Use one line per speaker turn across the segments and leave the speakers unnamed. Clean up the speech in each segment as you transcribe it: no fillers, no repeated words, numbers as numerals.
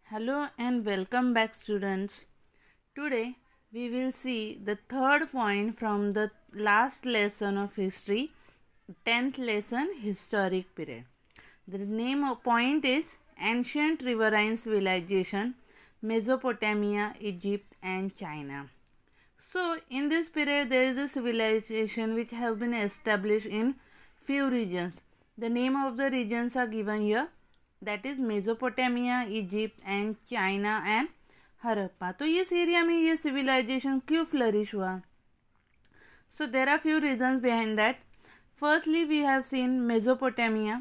Hello and welcome back, students. Today we will see the third point from the last lesson of history, 10th lesson, historic period. The name of point is Ancient Riverine Civilization, Mesopotamia, Egypt and China. So in this period there is a civilization which have been established in few regions. The name of the regions are given here, that is Mesopotamia, Egypt and China and Harappa. तो इस area में ये civilisation क्यों flourish हुआ? So there are few reasons behind that. Firstly we have seen Mesopotamia.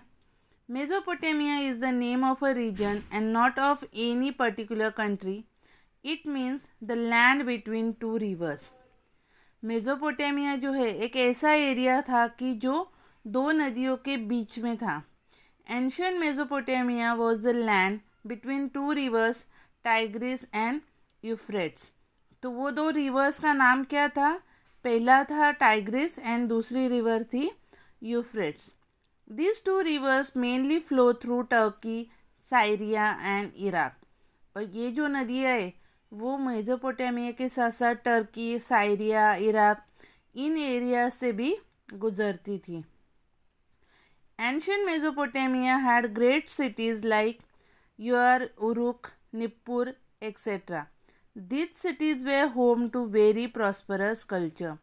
Mesopotamia is the name of a region and not of any particular country. It means the land between two rivers. Mesopotamia जो है एक ऐसा area था कि जो दो नदियों के बीच में था. Ancient Mesopotamia was the land between two rivers, Tigris and Euphrates. तो वो दो रिवर्स का नाम क्या था? पहला था टाइग्रिस एंड दूसरी रिवर थी Euphrates. These two rivers mainly flow through Turkey, Syria and Iraq. और ये जो नदियाँ है वो मेसोपोटामिया के साथ साथ टर्की, साइरिया, इराक इन एरिया से भी गुजरती थी. Ancient Mesopotamia had great cities like Ur, Uruk, Nippur, etc. These cities were home to very prosperous culture.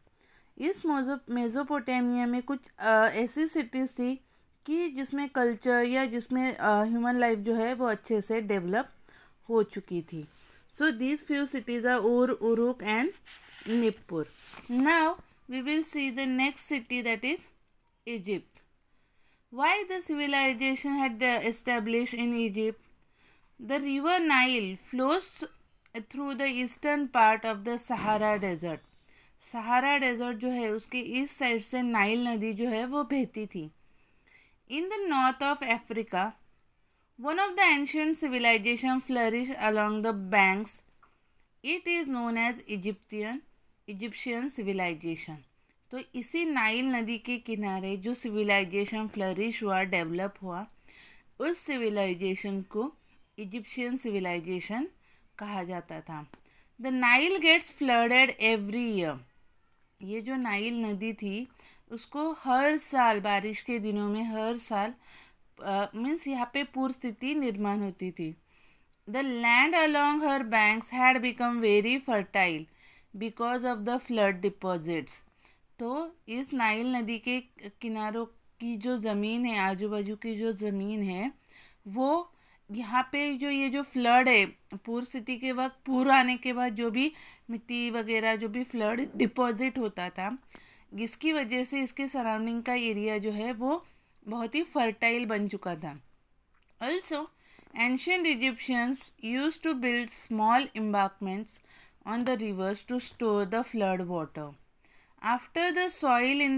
इस मेसोपोटामिया में कुछ ऐसी सिटीज़ थी कि जिसमें कल्चर या जिसमें ह्यूमन लाइफ जो है वो अच्छे से डेवलप हो चुकी थी. So these few cities are Ur, Uruk and Nippur. Now we will see the next city, that is Egypt. Why the civilization had established in Egypt? The river Nile flows through the eastern part of the Sahara Desert. Sahara Desert जो है उसके east side से Nile नदी जो है वो बहती थी. In the north of Africa, one of the ancient civilization flourished along the banks. It is known as Egyptian civilization. तो इसी नाइल नदी के किनारे जो सिविलाइजेशन फ्लरिश हुआ, डेवलप हुआ, उस सिविलाइजेशन को इजिप्शियन सिविलाइजेशन कहा जाता था. The Nile gets flooded every year. ये जो नाइल नदी थी उसको हर साल बारिश के दिनों में हर साल मीन्स यहाँ पे पूर स्थिति निर्माण होती थी. The land along her banks had become very fertile because of the flood deposits. तो इस नाइल नदी के किनारों की जो ज़मीन है, आजू बाजू की जो ज़मीन है, वो यहाँ पे जो ये जो फ्लड है, पूर स्थिति के वक्त पूर आने के बाद जो भी मिट्टी वगैरह जो भी फ्लड डिपॉजिट होता था, जिसकी वजह से इसके सराउंडिंग का एरिया जो है वो बहुत ही फर्टाइल बन चुका था. Also ancient Egyptians used to build small embankments on the rivers to store the flood water. After the soil in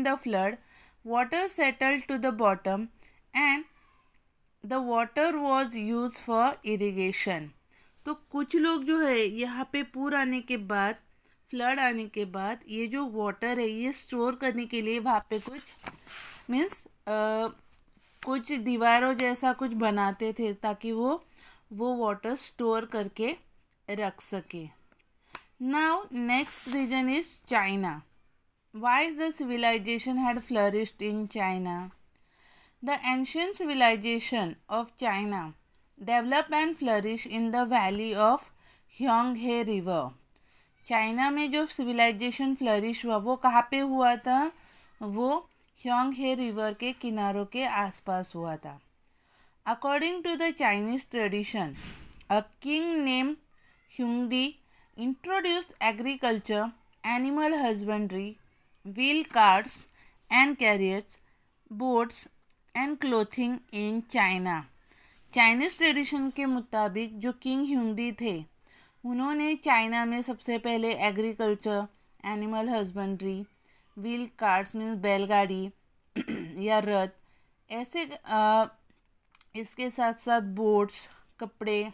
the flood, water settled to the bottom and the water was used for irrigation. तो कुछ लोग जो है यहाँ पे पूर आने के बाद, फ्लड आने के बाद ये जो वाटर है ये स्टोर करने के लिए वहाँ पे कुछ मीन्स कुछ दीवारों जैसा कुछ बनाते थे ताकि वो वाटर स्टोर करके रख सके. Now next region is China. Why the civilization had flourished in China? The ancient civilization of China developed and flourished in the valley of Yangtze River. China में जो civilization flourish हुआ वो कहाँ पे हुआ था? वो Yangtze River के किनारों के आसपास हुआ था. According to the Chinese tradition, a king named Huangdi introduced agriculture, animal husbandry, wheel carts and chariots, boats and clothing in China. Chinese tradition के मुताबिक जो किंग ह्यूंगडी थे उन्होंने चाइना में सबसे पहले agriculture, animal husbandry, wheel carts means बैलगाड़ी या रथ, ऐसे इसके साथ साथ बोट्स, कपड़े,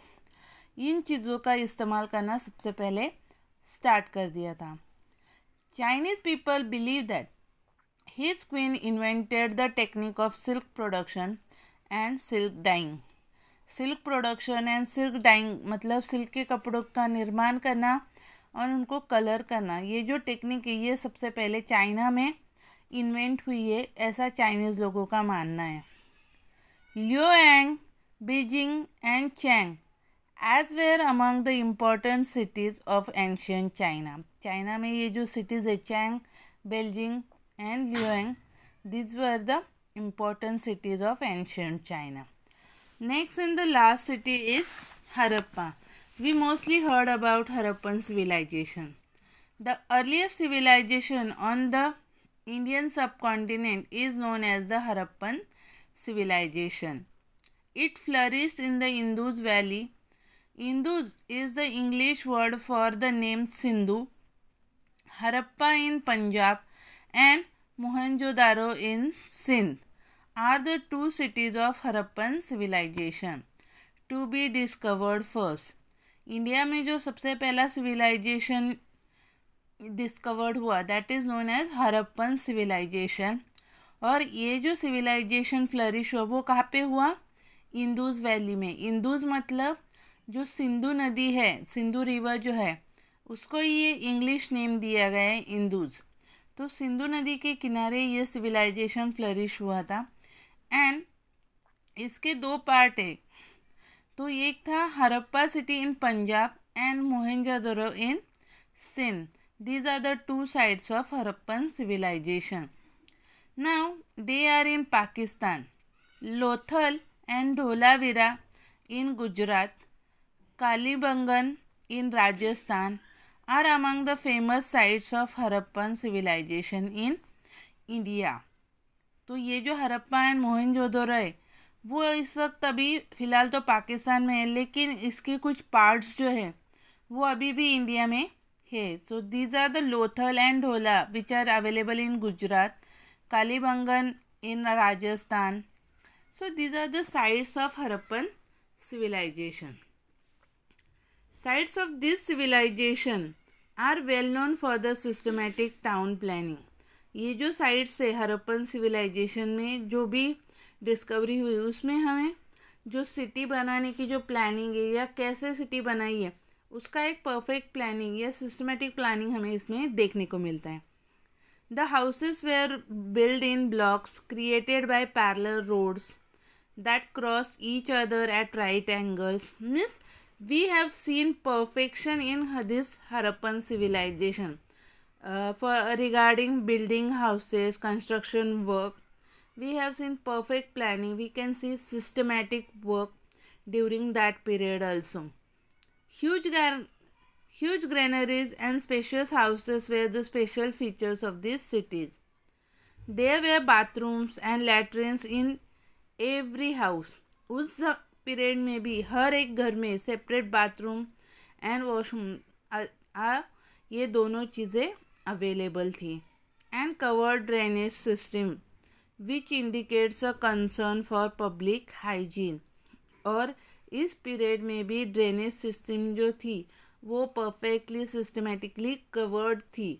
इन चीज़ों का इस्तेमाल करना सबसे पहले स्टार्ट कर दिया था. Chinese people believe that his queen invented the technique of silk production and silk dyeing. Silk production and silk dyeing मतलब सिल्क के कपड़ों का निर्माण करना और उनको कलर करना, ये जो टेक्निक है ये सबसे पहले चाइना में इन्वेंट हुई है, ऐसा चाइनीज़ लोगों का मानना है। Liaoyang, Beijing and Chang as were among the important cities of ancient China. China में ये जो सिटीज़ है Chang, Beijing and Liaoyang, these were the important cities of ancient China. Next and the last city is Harappa. We mostly heard about Harappan civilization. The earliest civilization on the Indian subcontinent is known as the Harappan civilization. It flourished in the Indus Valley. Indus is the English word for the name Sindhu. Harappa in Punjab and Mohenjo-daro in Sindh are the two cities of Harappan civilization to be discovered first. India में जो सबसे पहला civilisation discovered हुआ that is known as Harappan civilisation, और ये जो civilisation flourish हुआ वो कहाँ पे हुआ? इंदुज़ वैली में। इंदुज़ मतलब जो सिंधु नदी है, सिंधु रिवर जो है उसको ये इंग्लिश नेम दिया गया है इंदुज़। तो सिंधु नदी के किनारे ये सिविलाइजेशन फ्लरिश हुआ था एंड इसके दो पार्ट है। तो एक था Harappa city in Punjab and Mohenjodaro in Sindh. These are the two sites of Harappan civilisation. Now they are in Pakistan. Lothal and Dholavira in Gujarat, Kalibangan in Rajasthan are among the famous sites of Harappan civilization in India. तो ये जो हरप्पा एंड मोहनजोदड़ो है वो इस वक्त अभी फ़िलहाल तो पाकिस्तान में है, लेकिन इसके कुछ पार्ट्स जो है वो अभी भी इंडिया में है। So these are the Lothal and Dhola which are available in Gujarat, Kalibangan in Rajasthan. So these are the sites of Harappan civilization. Sites of this civilization are well known for the systematic town planning. ये जो sites है Harappan civilisation में जो भी discovery हुई उसमें हमें जो सिटी बनाने की जो प्लानिंग है या कैसे सिटी बनाई है उसका एक परफेक्ट प्लानिंग या सिस्टमेटिक प्लानिंग हमें इसमें देखने को मिलता है. The houses were built in blocks created by parallel roads that cross each other at right angles. Means we have seen perfection in this Harappan civilization. For regarding building houses, construction work, we have seen perfect planning. We can see systematic work during that period also. Huge granaries and spacious houses were the special features of these cities. There were bathrooms and latrines in every house. उस period में भी हर एक घर में separate bathroom and washroom ये दोनों चीज़ें available थी. And covered drainage system which indicates a concern for public hygiene. और इस पीरियड में भी ड्रेनेज सिस्टम जो थी वो परफेक्टली सिस्टमेटिकली कवर्ड थी,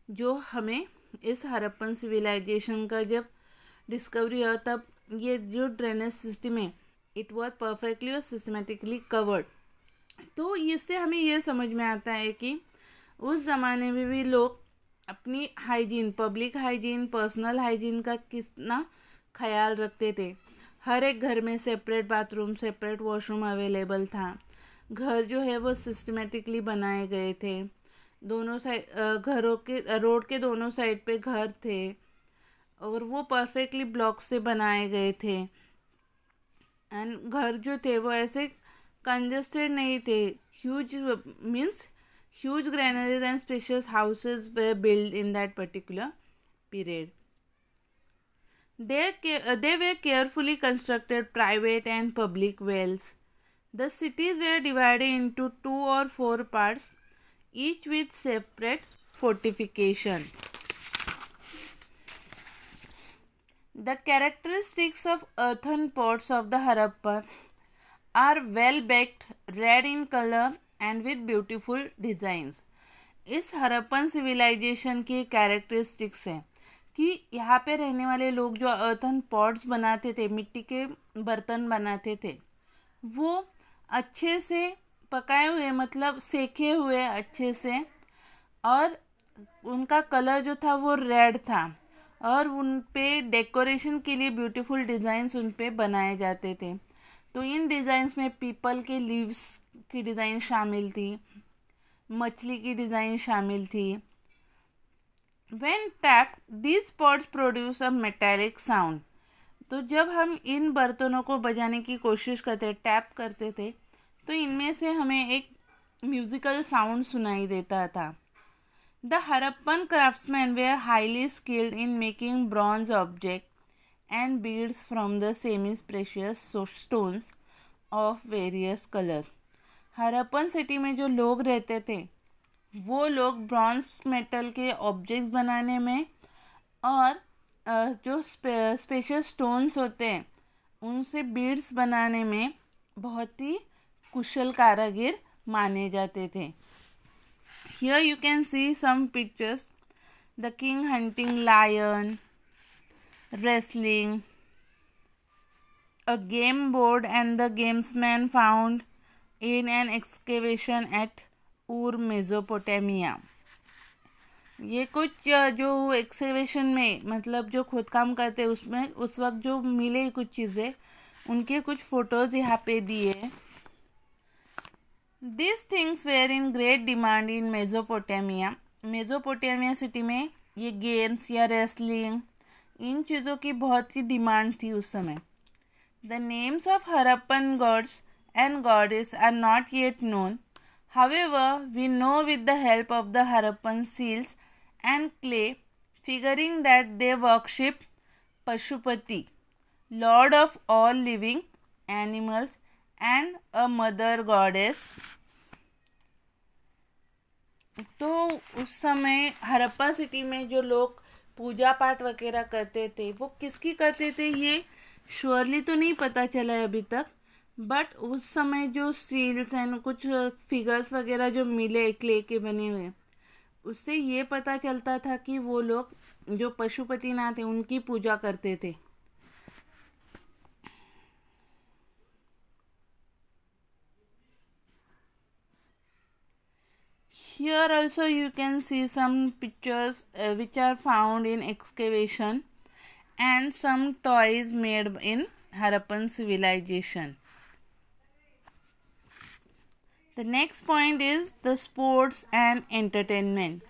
जो हमें इस हरप्पन सिविलाइजेशन का जब डिस्कवरी हुआ तब ये जो ड्रेनेज सिस्टम है इट वॉज परफेक्टली और सिस्टमेटिकली कवर्ड. तो इससे हमें ये समझ में आता है कि उस ज़माने में भी लोग अपनी hygiene, public hygiene, personal hygiene का कितना ख्याल रखते थे. हर एक घर में separate bathroom, separate washroom available था. घर जो है वो सिस्टमेटिकली बनाए गए थे. दोनों साइड घरों के रोड के दोनों साइड पे घर थे और वो परफेक्टली ब्लॉक से बनाए गए थे. एंड घर जो थे वो ऐसे कंजेस्टेड नहीं थे. Huge granaries and spacious houses way build in that particular period. They were carefully constructed private and public wells. The cities were divided into 2 or 4 parts, each with separate fortification. The characteristics of earthen pots of the Harappan are well baked, red in color and with beautiful designs. इस Harappan civilisation की characteristics हैं कि यहाँ पे रहने वाले लोग जो अर्थन पॉट्स बनाते थे, मिट्टी के बर्तन बनाते थे, वो अच्छे से पकाए हुए, मतलब सेके हुए अच्छे से, और उनका कलर जो था वो रेड था, और उन पे डेकोरेशन के लिए ब्यूटीफुल डिज़ाइंस उन पे बनाए जाते थे। तो इन डिज़ाइंस में पीपल के लीव्स की डिज़ाइन शामिल थी, मछली की डिज़ाइन शामिल थी। When tapped, these pots produce a metallic sound. तो जब हम इन बर्तनों को बजाने की कोशिश करते, टैप करते थे, तो इनमें से हमें एक म्यूजिकल साउंड सुनाई देता था। The Harappan craftsmen were highly skilled in making bronze objects and beads from the semi-precious stones of various colors. Harappan city में जो लोग रहते थे वो लोग ब्रॉन्ज मेटल के ऑब्जेक्ट्स बनाने में और जो स्पेशल स्टोन्स होते हैं उनसे बीड्स बनाने में बहुत ही कुशल कारीगर माने जाते थे। Here you can see some pictures. The king hunting lion, wrestling, a game board and the gamesman found in an excavation at Ur, Mesopotamia. ये कुछ जो एक्सकेवेशन में, मतलब जो खोदकाम करते उसमें उस वक्त जो मिले कुछ चीज़ें, उनके कुछ फ़ोटोज़ यहाँ पे दिए। These things were in great demand in Mesopotamia. Mesopotamia city में ये गेम्स या रेसलिंग, इन चीज़ों की बहुत ही डिमांड थी उस समय। The names of Harappan gods and goddesses are not yet known. However, we know with the help of the Harappan seals and clay figuring that they worship Pashupati, lord of all living animals, and a mother goddess. तो उस समय Harappa city में जो लोग पूजा पाठ वगैरह करते थे वो किसकी करते थे ये श्योरली तो नहीं पता चला है अभी तक, बट उस समय जो सील्स एंड कुछ फिगर्स वगैरह जो मिले क्ले के बने हुए, उससे ये पता चलता था कि वो लोग जो पशुपतिनाथ थे उनकी पूजा करते थे। Here also you can see some pictures which are found in excavation and some toys made in Harappan civilization. The next point is the sports and entertainment.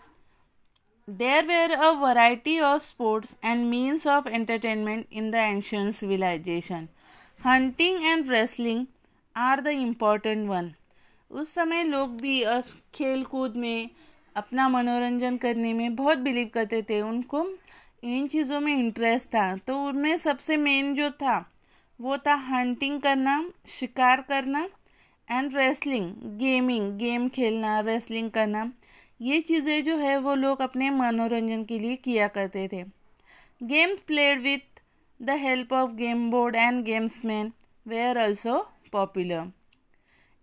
There were a variety of sports and means of entertainment in the ancient civilization. Hunting and wrestling are the important one. उस समय लोग भी खेल कूद में अपना मनोरंजन करने में बहुत बिलीव करते थे, उनको इन चीज़ों में इंटरेस्ट था। तो उनमें सबसे मेन जो था वो था हंटिंग करना, शिकार करना, एंड रेसलिंग, गेम खेलना, रेसलिंग करना। ये चीज़ें जो है वो लोग अपने मनोरंजन के लिए किया करते थे। Games played with the help of game board and gamesmen were also popular.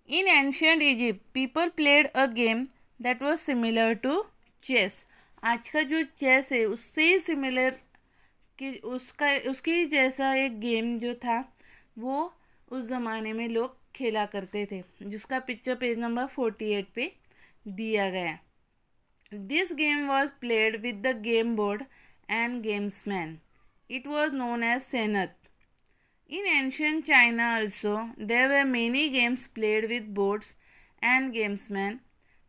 In ancient Egypt, people played a game that was similar to chess. आज का जो चेस है उससे ही सिमिलर कि उसके जैसा एक गेम जो था वो उस ज़माने में लोग खेला करते थे, जिसका पिक्चर पेज नंबर 48 पे दिया गया। This game was played with the game board and gamesman. It was known as Senath. In ancient China also, there were many games played with boards and gamesmen.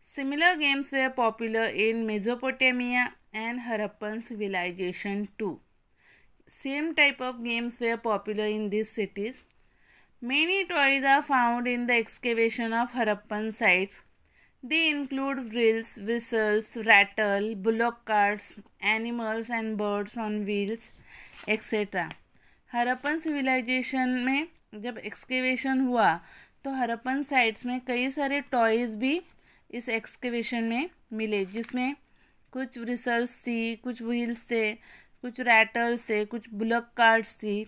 Similar games were popular in Mesopotamia and Harappan civilization too. Same type of games were popular in these cities. Many toys are found in the excavation of Harappan sites. They include drills, whistles, rattle, bullock carts, animals and birds on wheels, etc. Harappan civilisation में जब excavation हुआ तो Harappan sites में कई सारे toys भी इस excavation में मिले, जिसमें कुछ व्हिसल्स थी, कुछ व्हील्स थे, कुछ रैटल्स थे, कुछ बुलक कार्ट्स थी,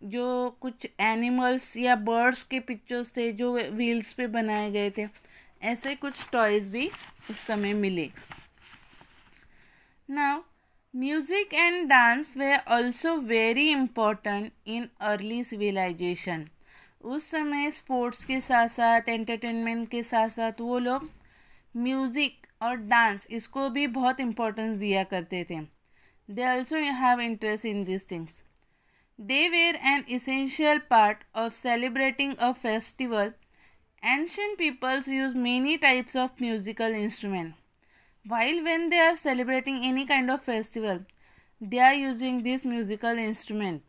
जो कुछ एनिमल्स या बर्ड्स के पिक्चर्स थे जो व्हील्स पे बनाए गए थे। ऐसे कुछ टॉयज़ भी उस समय मिले। Now Music and dance were also very important in early civilization. उस समय स्पोर्ट्स के साथ साथ एंटरटेनमेंट के साथ साथ वो लोग म्यूज़िक और डांस इसको भी बहुत इम्पोर्टेंस दिया करते थे. They also have interest in this things. They were an essential part of celebrating a festival. Ancient peoples used many types of musical instruments. While when they are celebrating any kind of festival, they are using this musical instrument.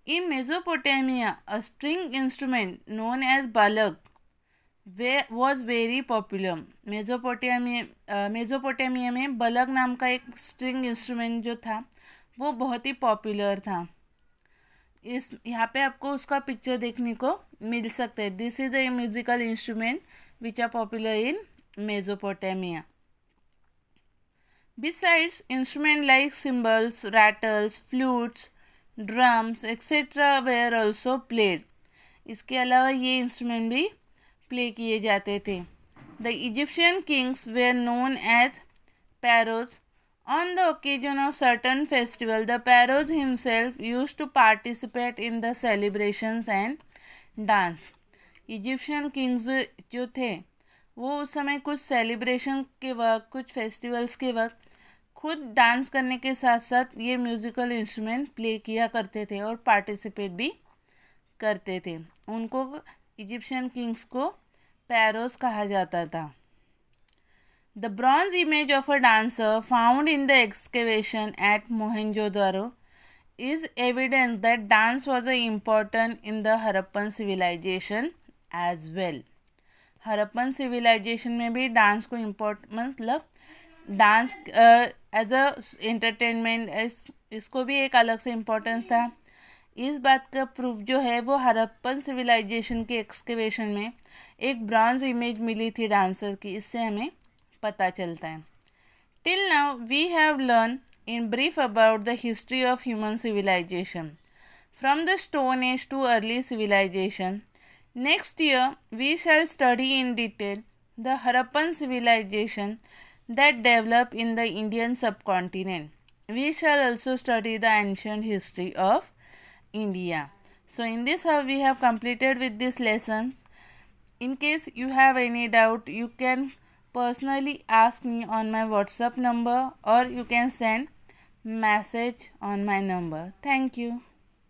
In Mesopotamia, a string instrument known as balag was very popular. मेजोपोटामिया में बलग नाम का एक string instrument जो था वो बहुत ही popular था. इस यहाँ पे आपको उसका पिक्चर देखने को मिल सकता है. This is a musical instrument which are popular in Mesopotamia. Besides instrument like cymbals, rattles, flutes, drums etcetera were also played. इसके अलावा ये इंस्ट्रूमेंट भी प्ले किए जाते थे. The Egyptian kings were known as pharaohs. On the occasion of certain festival, the pharaoh himself used to participate in the celebrations and dance. Egyptian Kings जो थे वो उस समय कुछ सेलिब्रेशन के वक्त, कुछ फेस्टिवल्स के वक्त खुद डांस करने के साथ साथ ये म्यूज़िकल इंस्ट्रूमेंट प्ले किया करते थे और पार्टिसिपेट भी करते थे. उनको इजिप्शियन किंग्स को पैरोस कहा जाता था. The bronze image of a dancer found in the excavation at Mohenjo-daro is evidence that dance was important in the Harappan civilization as well. Harappan civilisation में भी डांस को मतलब डांस एज अ एंटरटेनमेंट इसको भी एक अलग से इम्पोर्टेंस था. इस बात का प्रूफ जो है वो हरप्पन सिविलाइजेशन के एक्सकेवेशन में एक ब्रॉन्ज इमेज मिली थी डांसर की. इससे हमें पता चलता है. Till now we have learn in brief about the history of human civilisation from the stone age to early civilisation. Next year we shall study in detail the Harappan civilisation that develop in the Indian subcontinent. We shall also study the ancient history of India. So in this how we have completed with these lessons. In case you have any doubt, you can personally ask me on my WhatsApp number or you can send message on my number. Thank you.